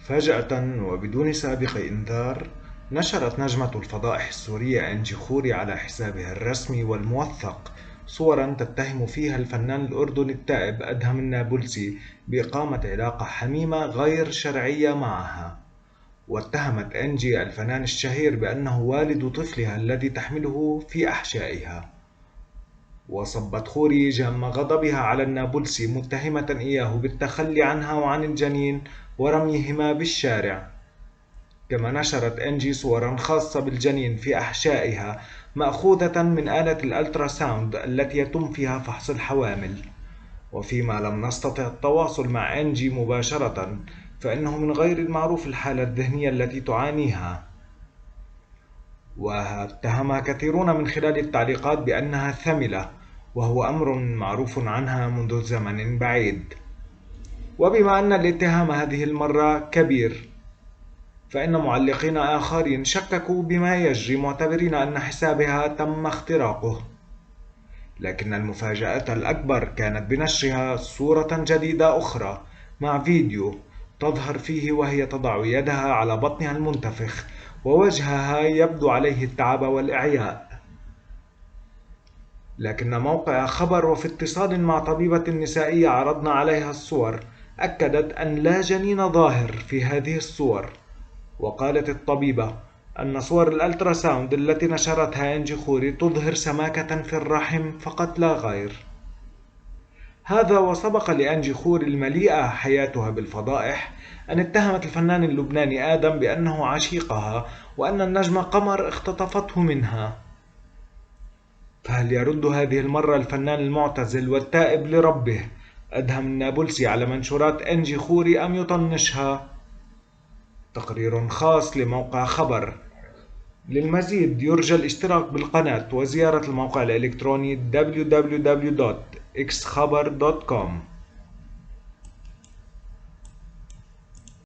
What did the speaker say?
فجأة وبدون سابق إنذار، نشرت نجمة الفضائح السورية أنجي خوري على حسابها الرسمي والموثق صورا تتهم فيها الفنان الأردني التائب أدهم النابلسي بإقامة علاقة حميمة غير شرعية معها. واتهمت أنجي الفنان الشهير بأنه والد طفلها الذي تحمله في أحشائها. وصبت خوري جم غضبها على النابلسي متهمة إياه بالتخلي عنها وعن الجنين ورميهما بالشارع. كما نشرت أنجي صورا خاصة بالجنين في أحشائها مأخوذة من آلة الألترا ساوند التي يتم فيها فحص الحوامل. وفيما لم نستطع التواصل مع أنجي مباشرة، فإنه من غير المعروف الحالة الذهنية التي تعانيها، واتهمها كثيرون من خلال التعليقات بأنها ثملة، وهو أمر معروف عنها منذ زمن بعيد. وبما أن الاتهام هذه المرة كبير، فإن معلقين آخرين شككوا بما يجري معتبرين أن حسابها تم اختراقه. لكن المفاجأة الأكبر كانت بنشرها صورة جديدة أخرى مع فيديو تظهر فيه وهي تضع يدها على بطنها المنتفخ ووجهها يبدو عليه التعب والإعياء. لكن موقع خبر وفي اتصال مع طبيبة نسائية عرضنا عليها الصور أكدت أن لا جنين ظاهر في هذه الصور. وقالت الطبيبة أن صور الألتراساوند التي نشرتها أنجي خوري تظهر سماكة في الرحم فقط لا غير. هذا وسبق لأنجي خوري المليئة حياتها بالفضائح أن اتهمت الفنان اللبناني آدم بأنه عشيقها وأن النجمة قمر اختطفته منها. فهل يرد هذه المرة الفنان المعتزل والتائب لربه أدهم النابلسي على منشورات أنجي خوري أم يطنشها؟ تقرير خاص لموقع خبر. للمزيد يرجى الاشتراك بالقناة وزيارة الموقع الإلكتروني www.xkhabar.com.